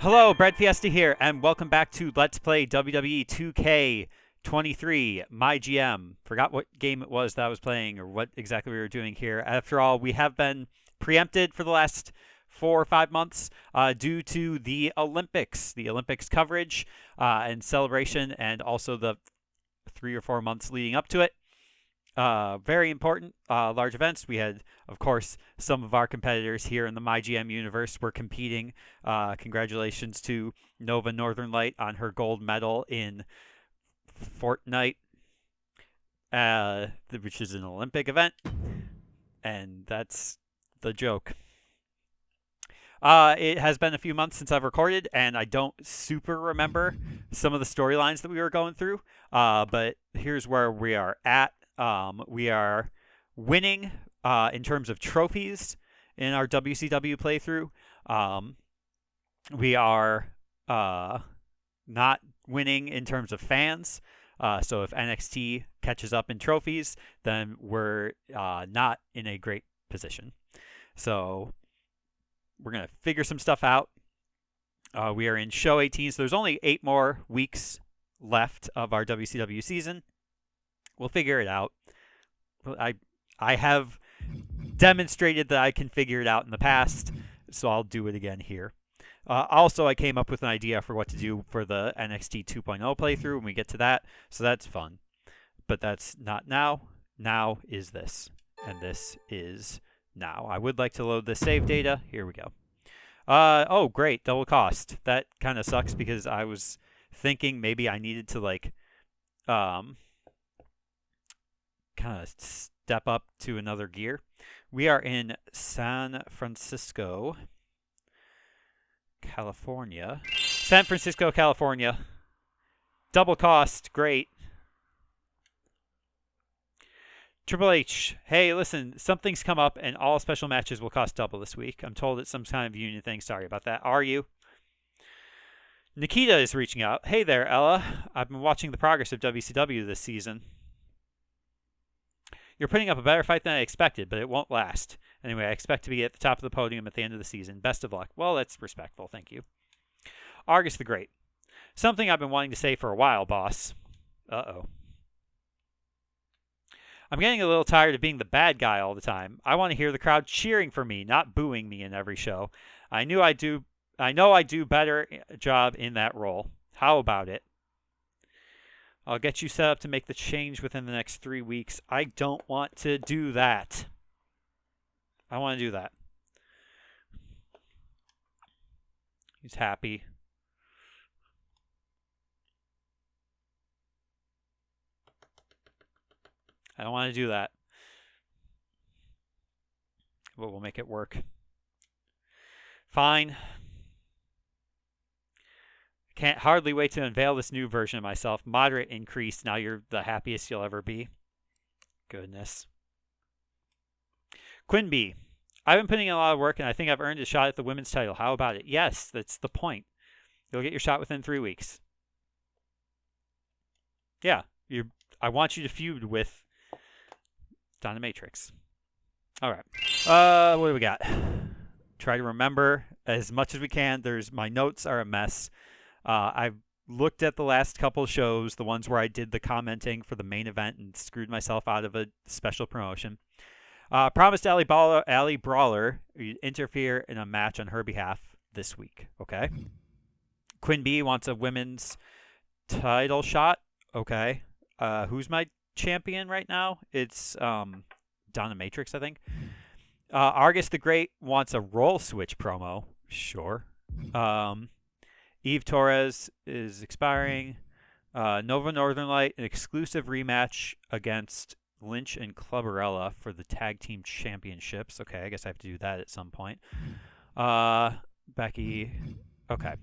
Hello, breadfiesta here, and welcome back to Let's Play WWE 2K23 MyGM. Forgot what game it was that I was playing or what exactly we were doing here. After all, we have been preempted for the last 4 or 5 months due to the Olympics coverage and celebration, and also the 3 or 4 months leading up to it. Very important large events. We had, of course, some of our competitors here in the MyGM universe were competing. Congratulations to Nova Northern Light on her gold medal in Fortnite, which is an Olympic event. And that's the joke. It has been a few months since I've recorded, and I don't super remember some of the storylines that we were going through. But here's where we are at. We are winning in terms of trophies in our WCW playthrough. We are not winning in terms of fans. So if NXT catches up in trophies, then we're not in a great position. So we're going to figure some stuff out. We are in show 18, so there's only 8 more weeks left of our WCW season. We'll figure it out. I have demonstrated that I can figure it out in the past, so I'll do it again here. Also, I came up with an idea for what to do for the NXT 2.0 playthrough when we get to that, so that's fun. But that's not now. Now is this, and this is now. I would like to load the save data. Here we go. Oh, great, double cost. That kind of sucks because I was thinking maybe I needed to kind of step up to another gear. We are in San Francisco, California. San Francisco, California. Double cost, great. Triple H, hey, listen, something's come up and all special matches will cost double this week. I'm told it's some kind of union thing. Sorry about that. Are you? Nikita is reaching out. Hey there, Ella. I've been watching the progress of WCW this season. You're putting up a better fight than I expected, but it won't last. Anyway, I expect to be at the top of the podium at the end of the season. Best of luck. Well, that's respectful. Thank you. Argus the Great. Something I've been wanting to say for a while, boss. Uh-oh. I'm getting a little tired of being the bad guy all the time. I want to hear the crowd cheering for me, not booing me in every show. I know I do better job in that role. How about it? I'll get you set up to make the change within the next 3 weeks. I don't want to do that. I want to do that. He's happy. I don't want to do that. But we'll make it work. Fine. Can't hardly wait to unveil this new version of myself. Moderate increase. Now you're the happiest you'll ever be. Goodness. Quinby. I've been putting in a lot of work, and I think I've earned a shot at the women's title. How about it? Yes, that's the point. You'll get your shot within 3 weeks. Yeah. I want you to feud with Donna Matrix. All right. What do we got? Try to remember as much as we can. My notes are a mess. I've looked at the last couple shows, the ones where I did the commenting for the main event and screwed myself out of a special promotion. Promised Ali Brawler interfere in a match on her behalf this week. Okay. Quinn B wants a women's title shot. Okay. Who's my champion right now? It's Donna Matrix, I think. Argus the Great wants a role switch promo. Sure. Eve Torres is expiring. Nova Northern Light, an exclusive rematch against Lynch and Clubberella for the tag team championships. Okay, I guess I have to do that at some point. Becky. Okay.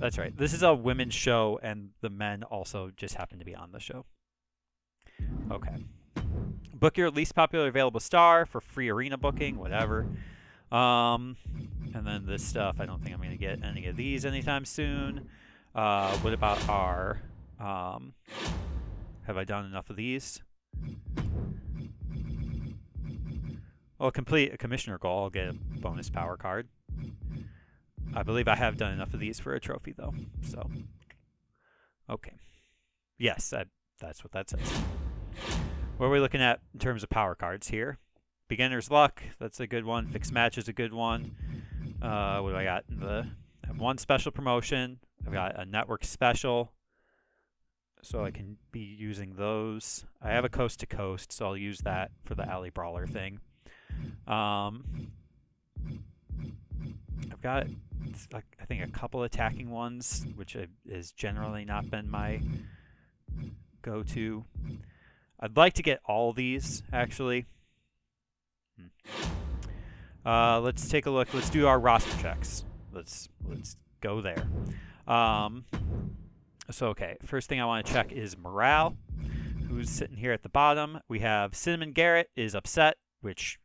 That's right. This is a women's show, and the men also just happen to be on the show. Okay. Book your least popular available star for free arena booking, whatever. And then this stuff, I don't think I'm going to get any of these anytime soon. What about our... have I done enough of these? Well, complete a commissioner goal. I'll get a bonus power card. I believe I have done enough of these for a trophy, though. So, okay. Yes, that's what that says. What are we looking at in terms of power cards here? Beginner's Luck, that's a good one. Fixed Match is a good one. What do I got? I have one special promotion. I've got a network special, so I can be using those. I have a Coast to Coast, so I'll use that for the Alley Brawler thing. I've got, I think, a couple attacking ones, which has generally not been my go-to. I'd like to get all these, actually. Let's take a look. Let's do our roster checks. Let's go there. So, okay, first thing I want to check is morale. Who's sitting here at the bottom? We have Cinnamon Garrett is upset, which,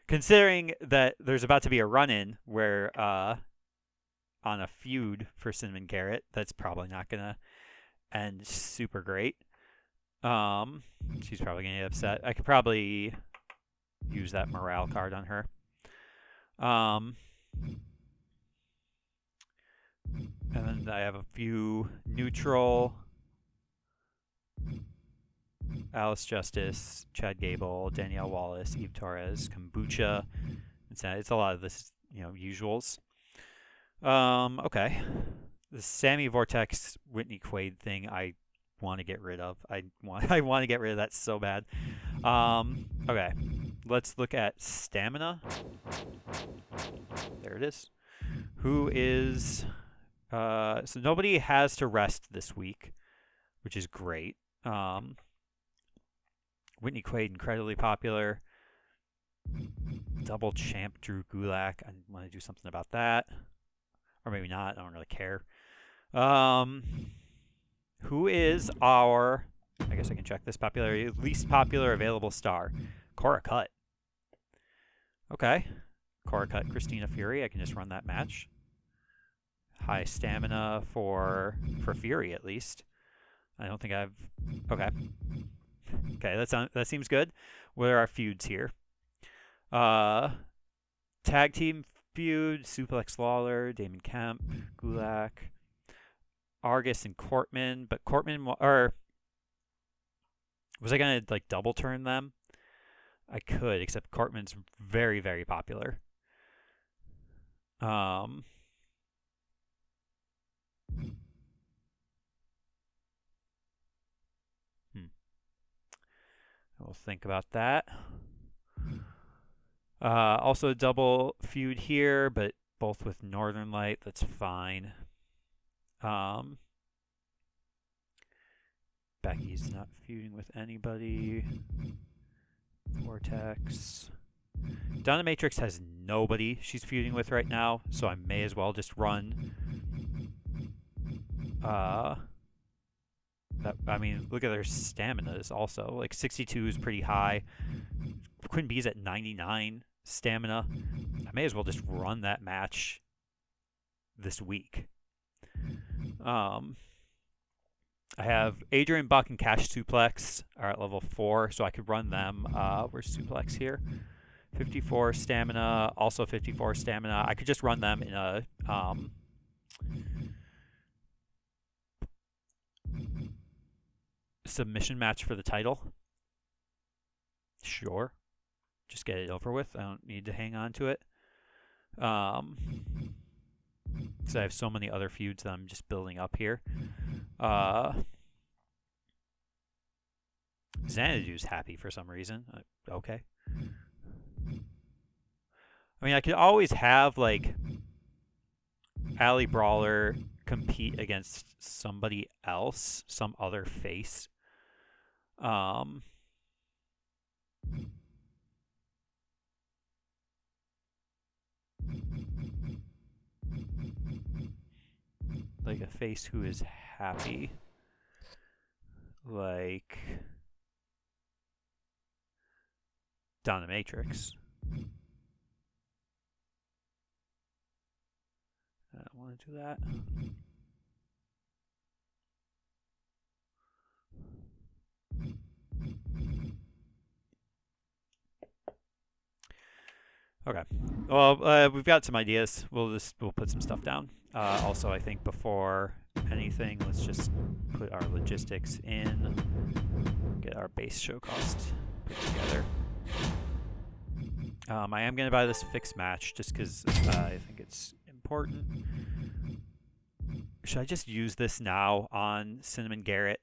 considering that there's about to be a run-in where on a feud for Cinnamon Garrett, that's probably not going to end super great. She's probably going to get upset. I could probably use that morale card on her. And then I have a few neutral. Alice Justice, Chad Gable, Danielle Wallace, Eve Torres, Kombucha. It's a lot of this, usuals. Okay. The Sammy Vortex Whitney Quaid thing I want to get rid of. I want to get rid of that so bad. Okay. Let's look at stamina. There it is. Who is so nobody has to rest this week, which is great. Whitney Quaid, incredibly popular. Double champ Drew Gulak. I want to do something about that. Or maybe not. I don't really care. Who is our, I guess I can check this popularity, least popular available star? Cora Cut. Okay. Cora Cut, Christina Fury. I can just run that match. High stamina for Fury, at least. I don't think I've... Okay. Okay, that seems good. What are our feuds here? Tag team feud, Suplex Lawler, Damon Kemp, Gulak, Argus and Cortman. But Cortman... Or... Was I going to, double turn them? I could, except Cortman's very, very popular. We'll think about that. Also a double feud here, but both with Northern Light. That's fine. Becky's not feuding with anybody. Vortex. Dominatrix has nobody she's feuding with right now, so I may as well just run. Look at their staminas also. 62 is pretty high. Quinn B's at 99 stamina. I may as well just run that match this week. I have Adrian Buck and Cash Suplex are at level 4, so I could run them. Where's Suplex here? 54 stamina, also 54 stamina. I could just run them in a submission match for the title. Sure. Just get it over with. I don't need to hang on to it. Because I have so many other feuds that I'm just building up here. Xanadu's happy for some reason. Okay. I could always have, Alley Brawler compete against somebody else, some other face. A face who is happy. Dominatrix. I don't want to do that. Okay. Well, we've got some ideas. We'll put some stuff down. Also, I think before anything, let's just put our logistics in, get our base show cost put together. I am going to buy this fixed match just because I think it's important. Should I just use this now on Cinnamon Garrett?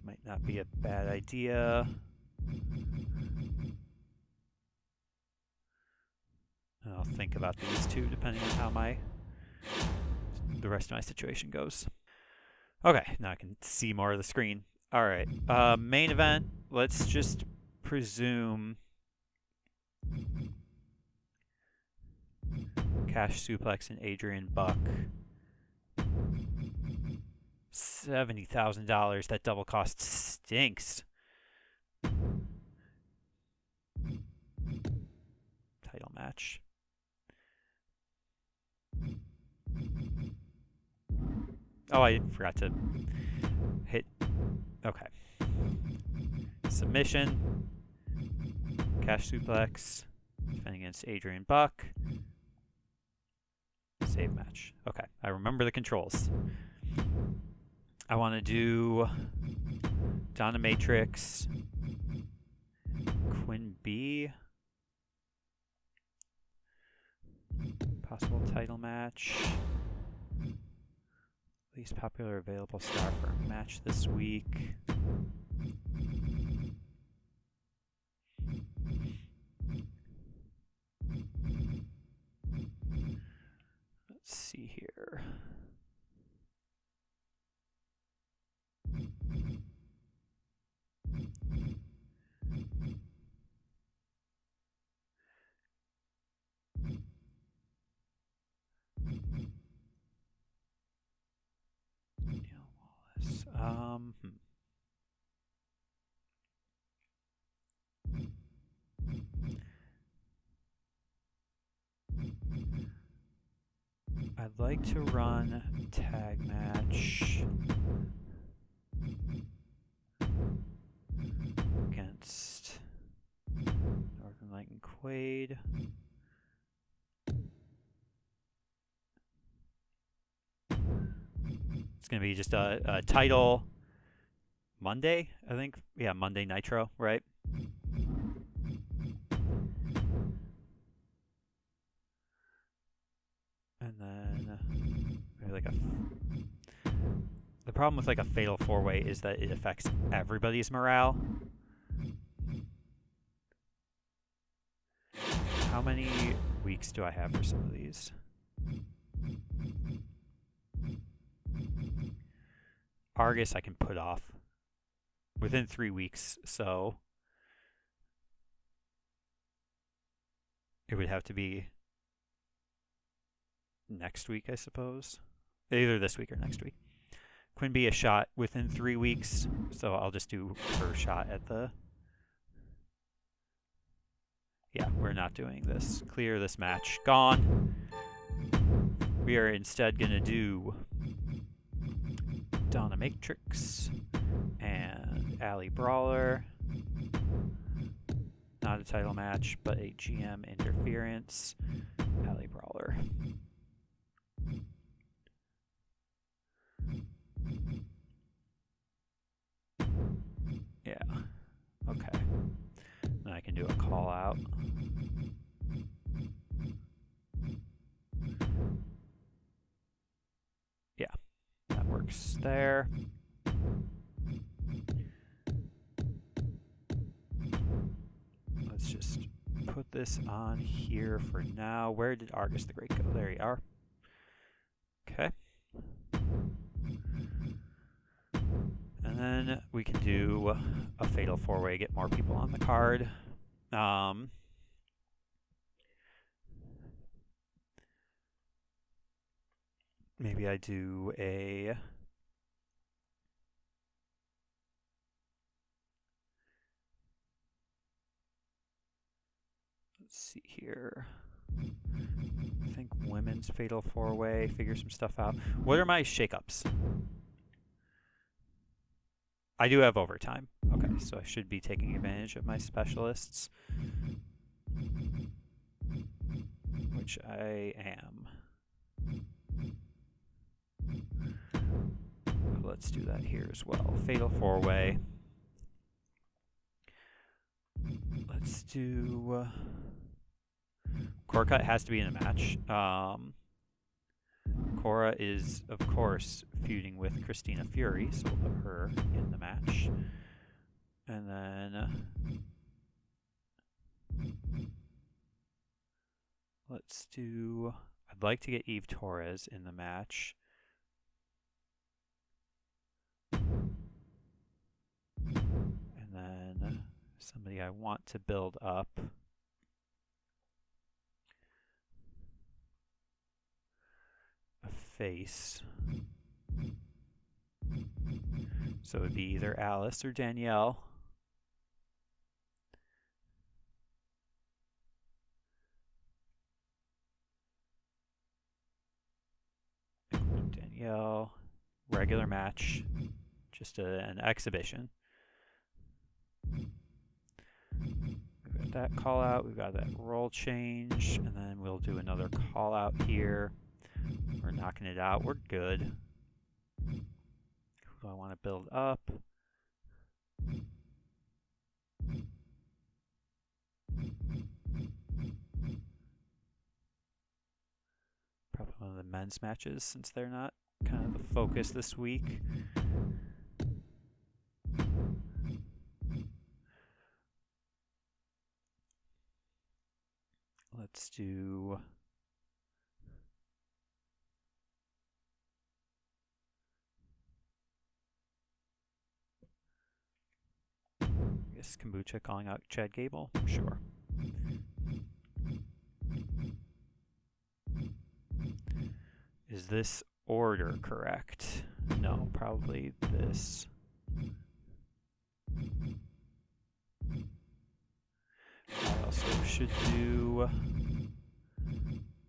Might not be a bad idea. And I'll think about these two depending on how the rest of my situation goes. Okay, now I can see more of the screen. All right, main event. Let's just presume Cash Suplex and Adrian Buck. $70,000. That double cost stinks. Title match. Oh, I forgot to hit. Okay. Submission. Cash Suplex. Defending against Adrian Buck. Save match. Okay. I remember the controls. I want to do Donna Matrix. Quinn B. Possible title match. Least popular available star for a match this week. Let's see here. I'd like to run tag match against Northern Light and Quaid. It's going to be just a title Monday, I think. Yeah, Monday Nitro, right? And then maybe like the problem with like a fatal four-way is that it affects everybody's morale. How many weeks do I have for some of these? Argus I can put off within 3 weeks, so it would have to be next week, I suppose. Either this week or next week. Quinn B a shot within 3 weeks, so I'll just do her shot at the... Yeah, we're not doing this. Clear this match. Gone. We are instead going to do Donna Matrix and Allie Brawler. Not a title match, but a GM interference. Allie Brawler. Yeah. Okay. Then I can do a call out. Yeah, that works there. Let's just put this on here for now. Where did Argus the Great go? There you are. Okay. And then we can do a fatal four-way, get more people on the card. Maybe I do a... Let's see here. I think women's fatal four-way, figure some stuff out. What are my shakeups? I do have overtime. Okay, so I should be taking advantage of my specialists, which I am. Let's do that here as well. Fatal 4-way. Let's do... Core has to be in a match. Cora is, of course, feuding with Christina Fury, so we'll put her in the match. And then... let's do... I'd like to get Eve Torres in the match. And then somebody I want to build up. A face. So it would be either Alice or Danielle. Danielle, regular match, just an exhibition. We've got that call out, we've got that role change, and then we'll do another call out here. We're knocking it out, we're good. Who do I want to build up? Probably one of the men's matches, since they're not kind of the focus this week. Let's do... I guess Kombucha calling out Chad Gable? Sure. Is this order correct? No, probably this. I also should do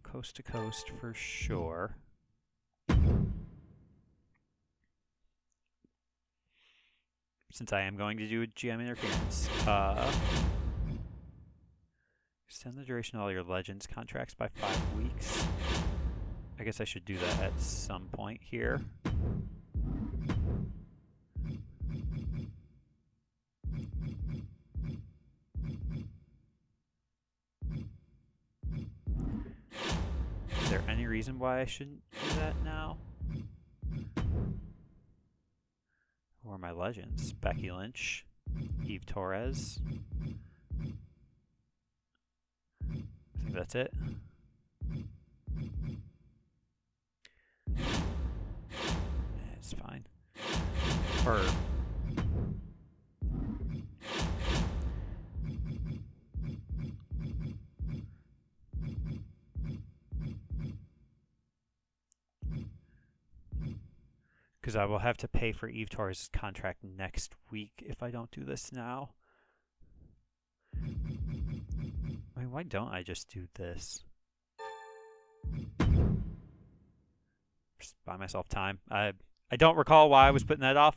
coast to coast for sure. Since I am going to do a GM interference. Extend the duration of all your Legends contracts by 5 weeks. I guess I should do that at some point here. Is there any reason why I shouldn't do that now? Who are my Legends? Becky Lynch, Eve Torres. I think that's it. It's fine. Or because I will have to pay for Eve Torres' contract next week if I don't do this now. I mean, why don't I just do this? Just buy myself time. I don't recall why I was putting that off,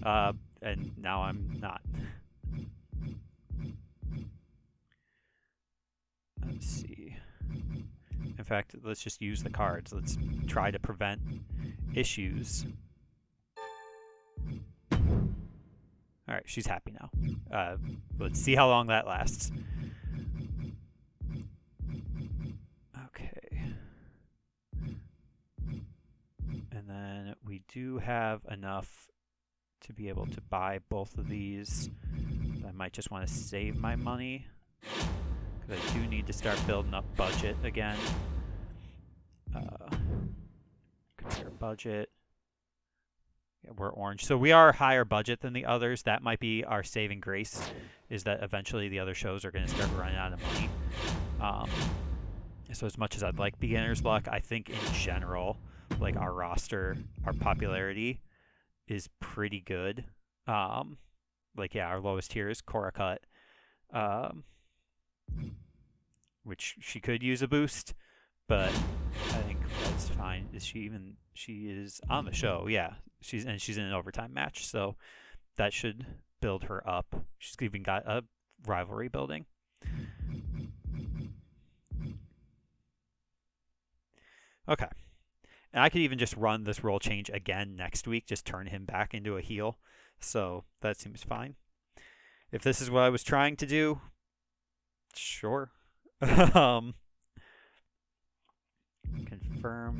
and now I'm not. Let's see. In fact, let's just use the cards. Let's try to prevent issues. Alright, she's happy now. Let's see how long that lasts. Okay. And then we do have enough to be able to buy both of these. I might just want to save my money, because I do need to start building up budget again. Compare budget. Yeah, we're orange. So we are higher budget than the others. That might be our saving grace, is that eventually the other shows are going to start running out of money. So as much as I'd like beginner's luck, I think in general, like our roster, our popularity is pretty good. Like, yeah, our lowest tier is Cora Cut, which she could use a boost, but I think that's fine. She is on the show, yeah. She's in an overtime match, so that should build her up. She's even got a rivalry building. Okay. And I could even just run this role change again next week, just turn him back into a heel. So that seems fine. If this is what I was trying to do, sure. Confirm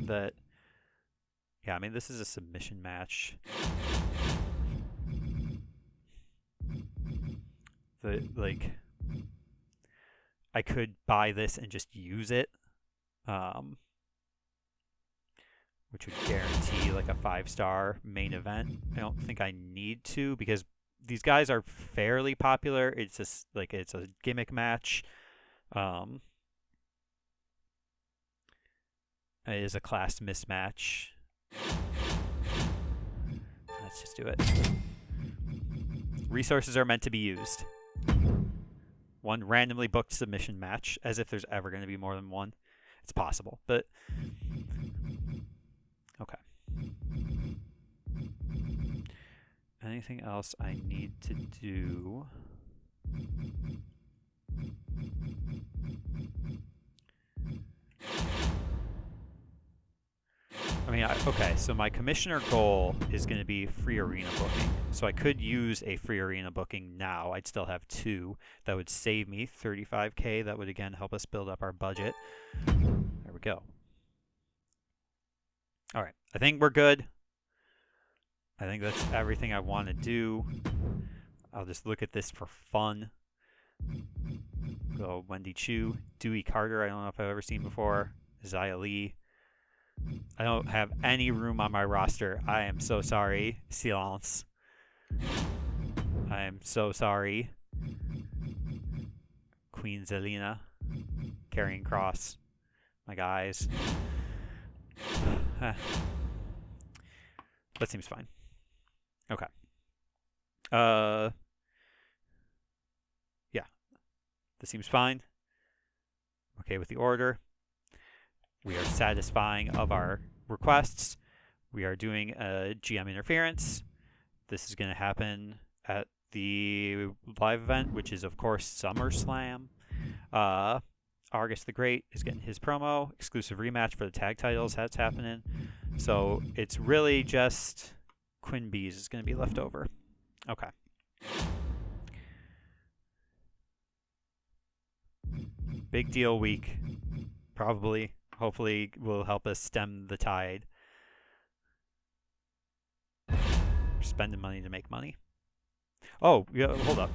that. Yeah, I mean, this is a submission match. I could buy this and just use it. Which would guarantee like a 5-star main event. I don't think I need to because these guys are fairly popular. It's just like it's a gimmick match. It is a class mismatch. Let's just do it. Resources are meant to be used. One randomly booked submission match, as if there's ever going to be more than one. It's possible, but okay. Anything else I need to do? I mean, okay, so my commissioner goal is going to be free arena booking. So I could use a free arena booking now. I'd still have 2. That would save me $35K. That would, again, help us build up our budget. There we go. All right, I think we're good. I think that's everything I want to do. I'll just look at this for fun. Go Wendy Chu, Dewey Carter, I don't know if I've ever seen before. Xia Li. I don't have any room on my roster. I am so sorry, Silence. I am so sorry. Queen Zelina. Carrying Cross. My guys. That seems fine. Okay. Yeah. This seems fine. Okay with the order. We are satisfying of our requests. We are doing a GM interference. This is going to happen at the live event, which is, of course, Summerslam. Argus the Great is getting his promo. Exclusive rematch for the tag titles. That's happening. So it's really just Quinn Bees is going to be left over. Okay. Big deal week. Probably. Hopefully will help us stem the tide. We're spending money to make money. Oh, yeah, hold up.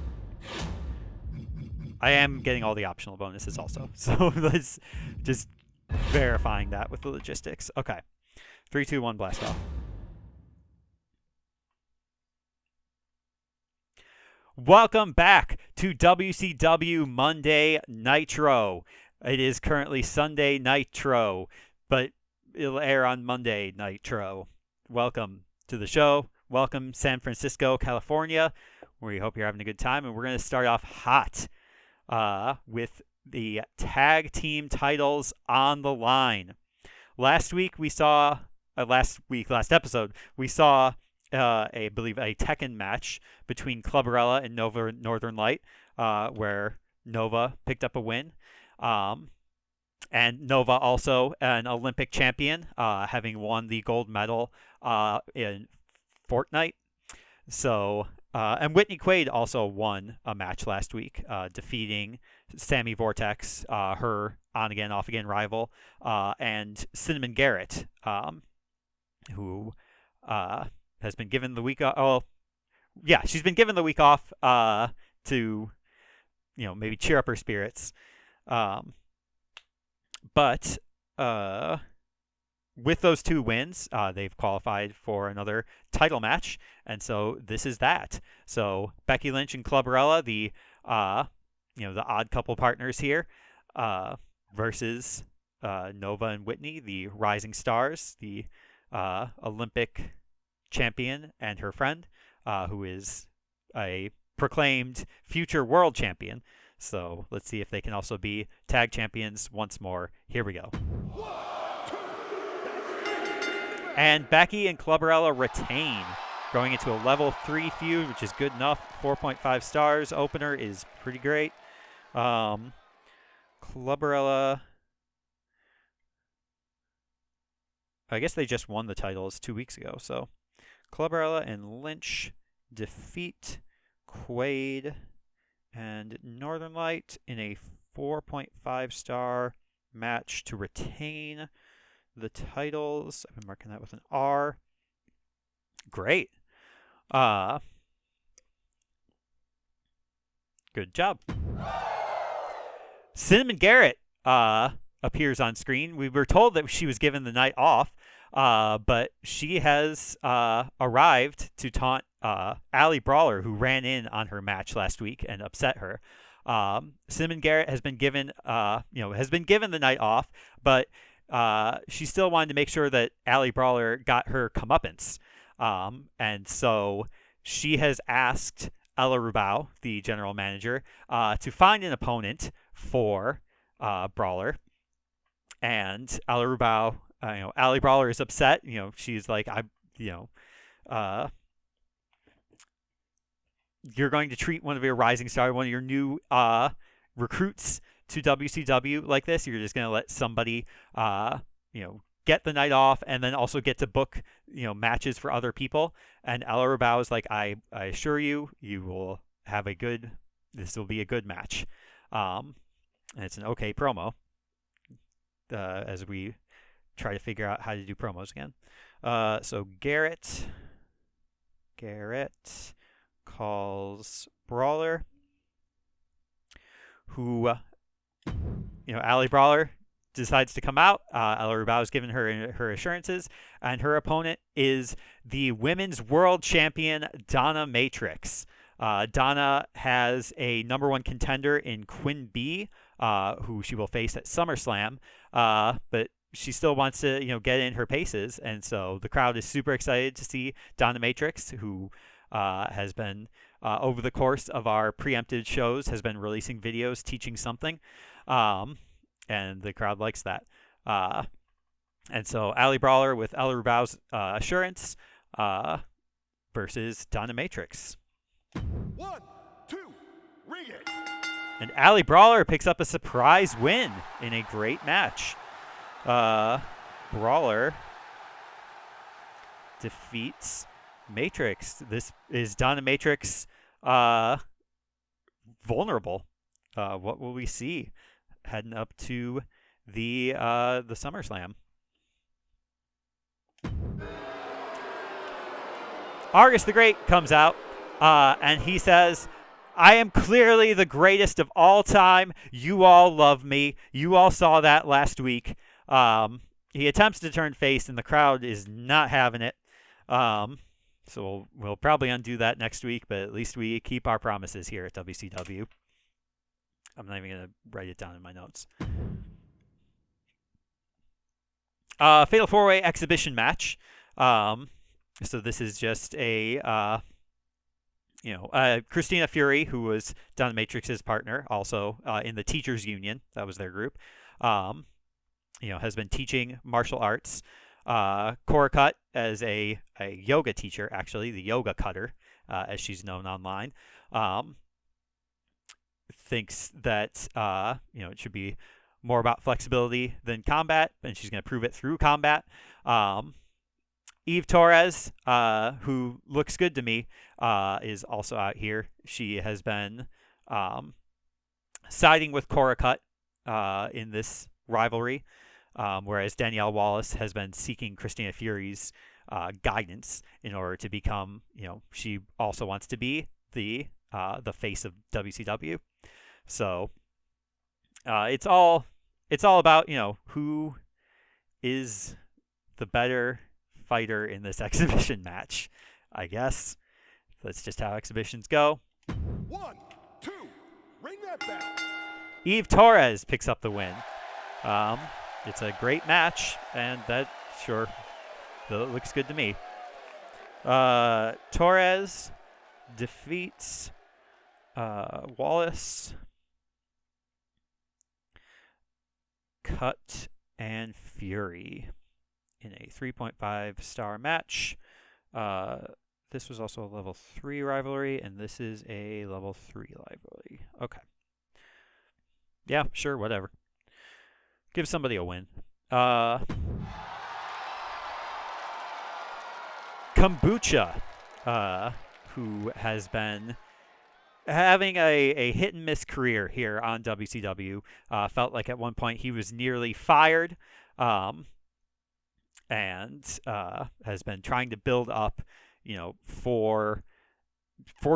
I am getting all the optional bonuses also. So let's just verifying that with the logistics. Okay. 3, 2, 1, blast off. Welcome back to WCW Monday Nitro. It is currently Sunday Nitro, but it'll air on Monday Nitro. Welcome to the show. Welcome, San Francisco, California. We hope you're having a good time, and we're going to start off hot with the tag team titles on the line. Last episode, we saw I believe a Tekken match between Clubberella and Nova Northern Light, where Nova picked up a win. And Nova also an Olympic champion, having won the gold medal in Fortnite. So, and Whitney Quaid also won a match last week, defeating Sammy Vortex, her on-again, off-again rival, and Cinnamon Garrett, who has been given the week off. Oh, yeah, she's been given the week off to, maybe cheer up her spirits. But with those 2 wins, they've qualified for another title match, and so this is that. So Becky Lynch and Clubberella, the odd couple partners here, versus Nova and Whitney, the rising stars, the Olympic champion and her friend, who is a proclaimed future world champion. So let's see if they can also be tag champions once more. Here we go. And Becky and Clubberella retain Going into a level 3 feud, which is good enough. 4.5 stars. Opener is pretty great. Clubbarella. I guess they just won the titles 2 weeks ago. So Clubbarella and Lynch defeat Quaid and Northern Light in a 4.5 star match to retain the titles. I've been marking that with an R. Great. Good job. Cinnamon Garrett appears on screen. We were told that she was given the night off, but she has arrived to taunt Allie Brawler, who ran in on her match last week and upset her. Cinnamon Garrett has been given, the night off, but she still wanted to make sure that Allie Brawler got her comeuppance. And so she has asked Ella Rubau, the general manager, to find an opponent for Brawler. And Ella Rubau, Allie Brawler is upset. She's like, you're going to treat one of your rising stars, one of your new recruits to WCW like this. You're just going to let somebody, get the night off and then also get to book, matches for other people. And Ella Rubau is like, I assure you, you will have this will be a good match. And it's an okay promo as we try to figure out how to do promos again. So Garrett calls Brawler, who, Allie Brawler decides to come out. Ella Rubau has given her assurances, and her opponent is the Women's World Champion Donna Matrix. Donna has a #1 contender in Quinn B, who she will face at SummerSlam, but she still wants to get in her paces, and so the crowd is super excited to see Donna Matrix, who has been over the course of our preempted shows has been releasing videos teaching something. And the crowd likes that. And so Allie Brawler with Ella Rubau's assurance versus Donna Matrix. 1, 2, ring it. And Allie Brawler picks up a surprise win in a great match. Brawler defeats Matrix. This is Donna Matrix vulnerable. What will we see heading up to the SummerSlam? Argus the Great comes out and he says, I am clearly the greatest of all time. You all love me. You all saw that last week. He attempts to turn face and the crowd is not having it. So we'll probably undo that next week, but at least we keep our promises here at WCW. I'm not even going to write it down in my notes. Fatal 4-Way exhibition match. So this is just Christina Fury, who was Donna Matrix's partner, also in the Teachers Union. That was their group. Has been teaching martial arts. Cora Cut as a yoga teacher, actually, the yoga cutter, as she's known online. Thinks that it should be more about flexibility than combat, and she's going to prove it through combat. Eve Torres, who looks good to me, is also out here. She has been siding with Cora Cut in this rivalry, whereas Danielle Wallace has been seeking Christina Fury's guidance in order to become, she also wants to be the face of WCW. So it's all about who is the better fighter in this exhibition match. I guess that's just how exhibitions go. 1, 2, ring that bell. Eve Torres picks up the win. It's a great match, and that looks good to me. Torres defeats Wallace, Cut, and Fury in a 3.5 star match. this was also a level 3 rivalry, and this is a level 3 rivalry. Okay. Yeah, sure, whatever. Give somebody a win. Kombucha, who has been having a hit and miss career here on WCW. Felt like at one point he was nearly fired, and has been trying to build up, for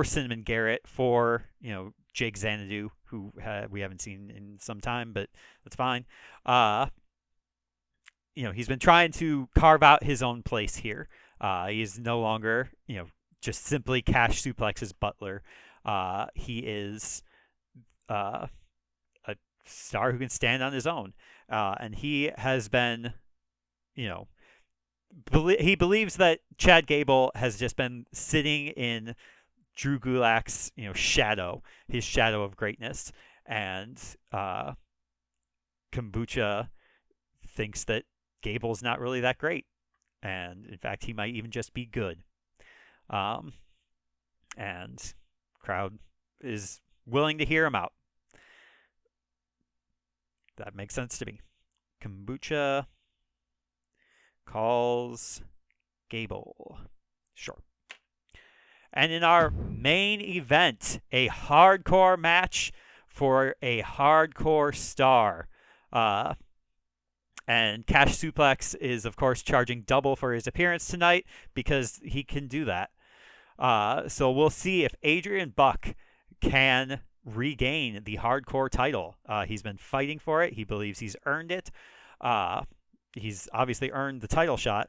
Cinnamon Garrett, for Jake Xanadu, who we haven't seen in some time, but that's fine. He's been trying to carve out his own place here. He is no longer, just simply Cash Suplex's butler. He is a star who can stand on his own. And he has been, he believes that Chad Gable has just been sitting in Drew Gulak's, shadow, his shadow of greatness. And Kombucha thinks that Gable's not really that great. And in fact, he might even just be good. And crowd is willing to hear him out. That makes sense to me. Kombucha calls Gable. Sure. And in our main event, a hardcore match for a hardcore star. And Cash Suplex is, of course, charging double for his appearance tonight because he can do that. So we'll see if Adrian Buck can regain the hardcore title. He's been fighting for it. He believes he's earned it. He's obviously earned the title shot.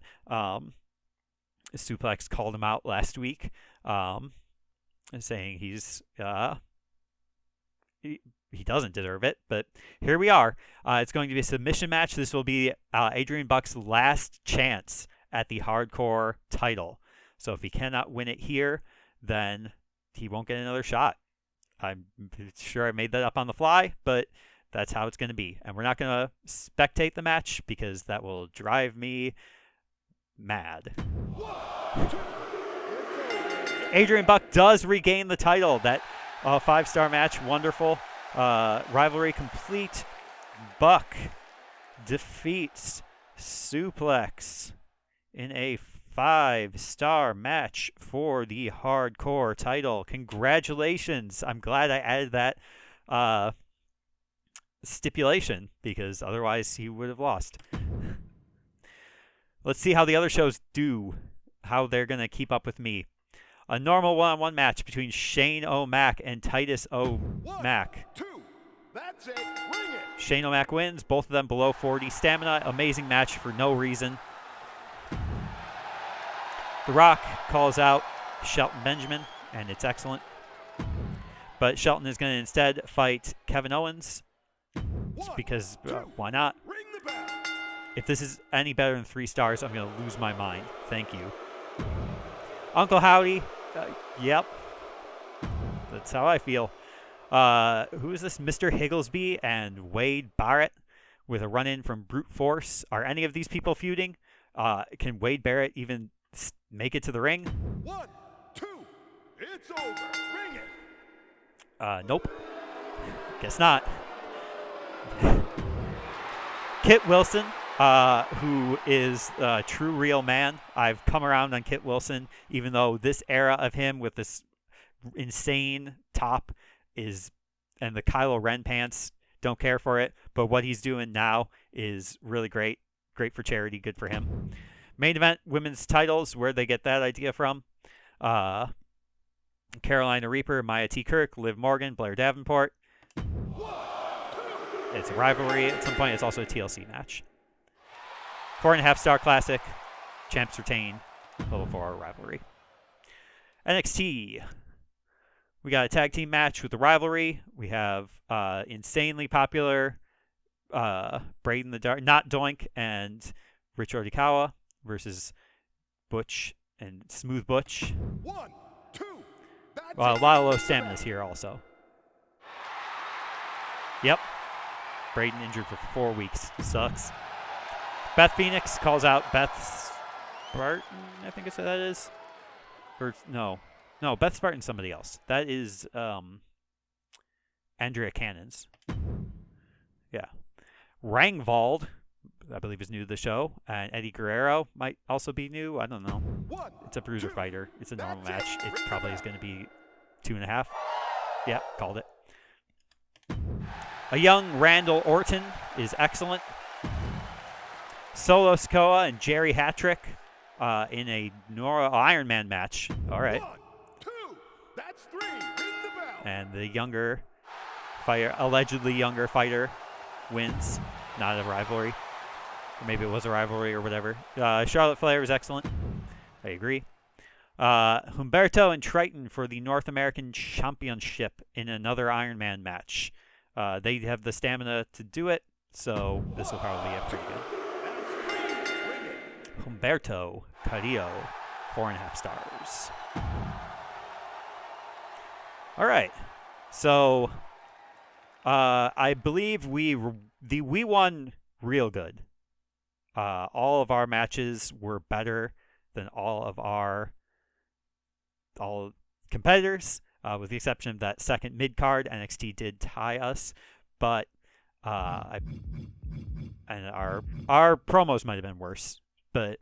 Suplex called him out last week, saying he doesn't deserve it, but here we are. It's going to be a submission match. This will be Adrian Buck's last chance at the hardcore title. So if he cannot win it here, then he won't get another shot. I'm sure I made that up on the fly, but that's how it's going to be. And we're not going to spectate the match because that will drive me mad. Adrian Buck does regain the title. That 5-star match, wonderful. Rivalry complete. Buck defeats Suplex in a 5-star match for the hardcore title. Congratulations. I'm glad I added that stipulation because otherwise he would have lost. Let's see how the other shows do, how they're going to keep up with me. A normal one-on-one match between Shane O'Mac and Titus O'Mac. 1, 2, that's it. Bring it. Shane O'Mac wins, both of them below 40 stamina. Amazing match for no reason. The Rock calls out Shelton Benjamin, and it's excellent. But Shelton is going to instead fight Kevin Owens because why not? Ring the bell. If this is any better than 3 stars, I'm going to lose my mind. Thank you. Uncle Howdy. Yep. That's how I feel. Who is this? Mr. Higglesby and Wade Barrett with a run-in from Brute Force. Are any of these people feuding? Can Wade Barrett even make it to the ring? 1, 2, it's over. Bring it. Nope. Guess not. Kit Wilson, who is a true real man. I've come around on Kit Wilson, even though this era of him with this insane top and the Kylo Ren pants, don't care for it. But what he's doing now is really great. Great for charity. Good for him. Main event, women's titles. Where'd they get that idea from? Carolina Reaper, Maya T. Kirk, Liv Morgan, Blair Davenport. It's a rivalry. At some point, it's also a TLC match. 4.5-star classic. Champs retain. Level 4 rivalry. NXT. We got a tag team match with the rivalry. We have insanely popular Braden the Dark, not Doink, and Rich Ordikawa versus Butch and Smooth Butch. 1, 2, that's Well, a it. lot of low staminas here also. Yep. Braden injured for 4 weeks. Sucks. Beth Phoenix calls out Beth Spartan, I think it's what that is. Or no, Beth Spartan's somebody else. That is Andrea Cannons. Yeah, Rangvald, I believe, is new to the show, and Eddie Guerrero might also be new. I don't know. It's a bruiser fighter. It's a normal match. It probably is going to be 2.5. Yep, called it. A young Randall Orton is excellent. Solo Sikoa and Jerry Hattrick in a Iron Man match. All right. 1, 2, that's 3. Ring the bell. And the younger fighter, allegedly younger fighter, wins. Not a rivalry. Or maybe it was a rivalry or whatever. Charlotte Flair was excellent. I agree. Humberto and Triton for the North American Championship in another Iron Man match. They have the stamina to do it, so this will probably be pretty good. Humberto Carrillo, 4.5 stars. All right, so I believe we won real good. All of our matches were better than all competitors, with the exception of that second mid card. NXT did tie us, but and our promos might have been worse. But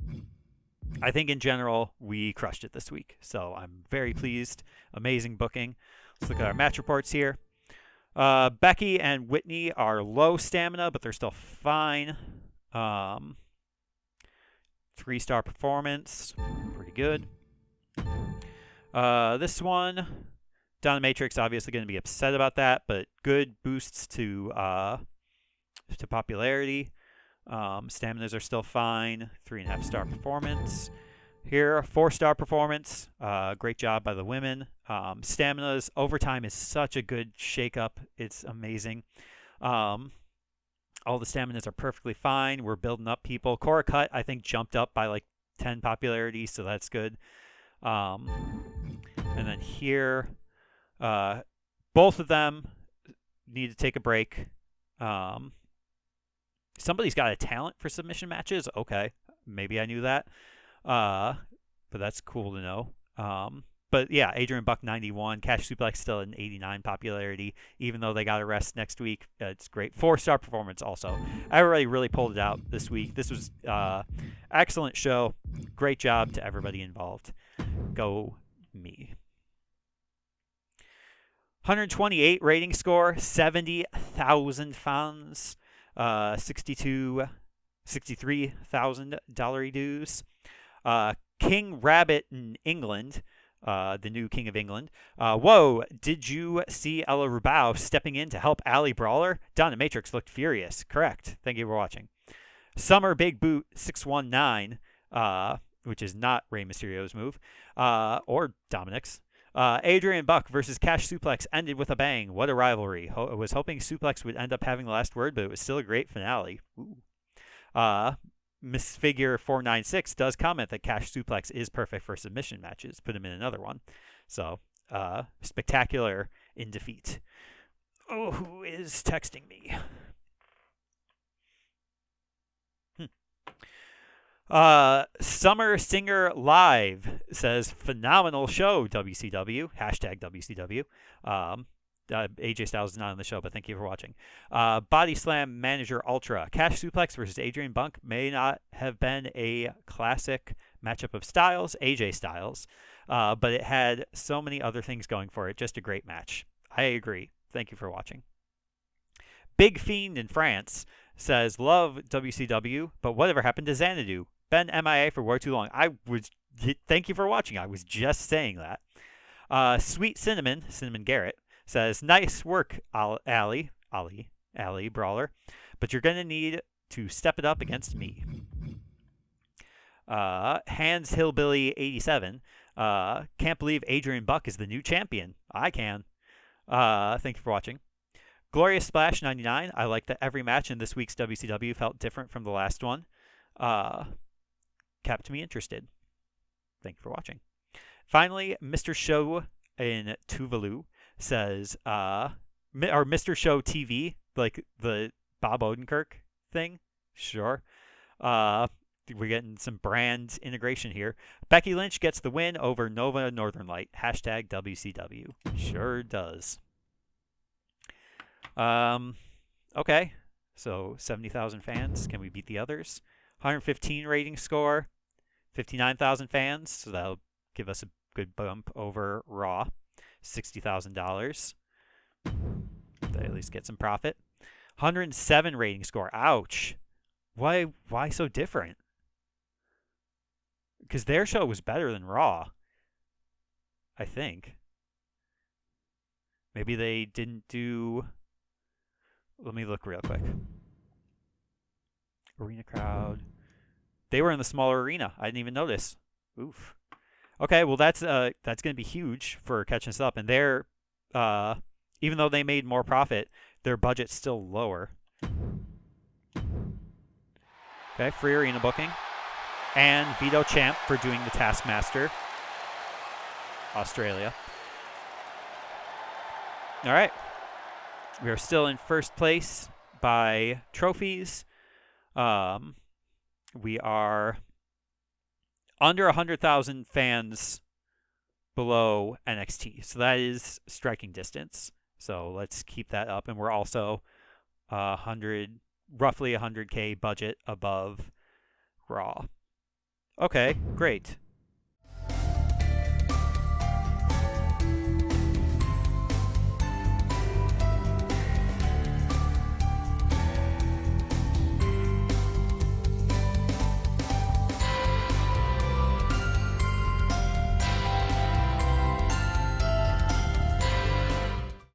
I think in general we crushed it this week, so I'm very pleased. Amazing booking. Let's look at our match reports here. Becky and Whitney are low stamina, but they're still fine. 3-star performance, pretty good. This one, Dominatrix obviously going to be upset about that, but good boosts to popularity. Staminas are still fine. 3.5-star performance. Here, 4-star performance. Great job by the women. Staminas, overtime is such a good shakeup. It's amazing. All the staminas are perfectly fine. We're building up people. Cora Cut, I think, jumped up by like 10 popularity, so that's good. And then here, both of them need to take a break. Somebody's got a talent for submission matches. Okay, maybe I knew that. But that's cool to know. But yeah, Adrian Buck 91, Cash Suplex still at an 89 popularity, even though they got a rest next week. It's great. 4-star performance also. Everybody really pulled it out this week. This was excellent show. Great job to everybody involved. Go me. 128 rating score, 70,000 fans, $63,000 dues. King Rabbit in England, the new King of England. Whoa, did you see Ella Rubao stepping in to help Ali Brawler? Dominatrix looked furious. Correct. Thank you for watching. Summer Big Boot 619, which is not Rey Mysterio's move, or Dominic's. Adrian Buck versus Cash Suplex ended with a bang. What a rivalry. I was hoping Suplex would end up having the last word, but it was still a great finale. Ooh. Miss Figure 496 does comment that Cash Suplex is perfect for submission matches. Put him in another one. So, spectacular in defeat. Oh, who is texting me? Summer Singer Live says, phenomenal show, WCW. Hashtag WCW. AJ Styles is not on the show, but thank you for watching. Body Slam Manager Ultra. Cash Suplex versus Adrian Buck may not have been a classic matchup of styles, AJ Styles, but it had so many other things going for it. Just a great match. I agree. Thank you for watching. Big Fiend in France says, love WCW, but whatever happened to Xanadu? Been MIA for way too long. Thank you for watching. I was just saying that. Sweet Cinnamon Garrett, says, nice work, Ali Brawler, but you're going to need to step it up against me. Hands Hillbilly 87, can't believe Adrian Buck is the new champion. I can. Thank you for watching. Glorious Splash 99, I like that every match in this week's WCW felt different from the last one. Kept me interested. Thank you for watching. Finally, Mr. Show in Tuvalu says, or Mr. Show TV, like the Bob Odenkirk thing. Sure. we're getting some brand integration here. Becky Lynch gets the win over Nova Northern Light. Hashtag WCW. Sure does. Okay. So 70,000 fans. Can we beat the others? 115 rating score. 59,000 fans. So that'll give us a good bump over Raw. $60,000. They at least get some profit. 107 rating score. Ouch. Why so different? Because their show was better than Raw, I think. Maybe they didn't do... Let me look real quick. Arena crowd. They were in the smaller arena. I didn't even notice. Oof. Okay, well that's going to be huge for catching us up. And they're, even though they made more profit, their budget's still lower. Okay, free arena booking. And Vito Champ for doing the Taskmaster. Australia. All right. We are still in first place by trophies. We are under 100,000 fans below NXT. So that is striking distance. So let's keep that up. And we're also roughly 100K budget above Raw. Okay, great.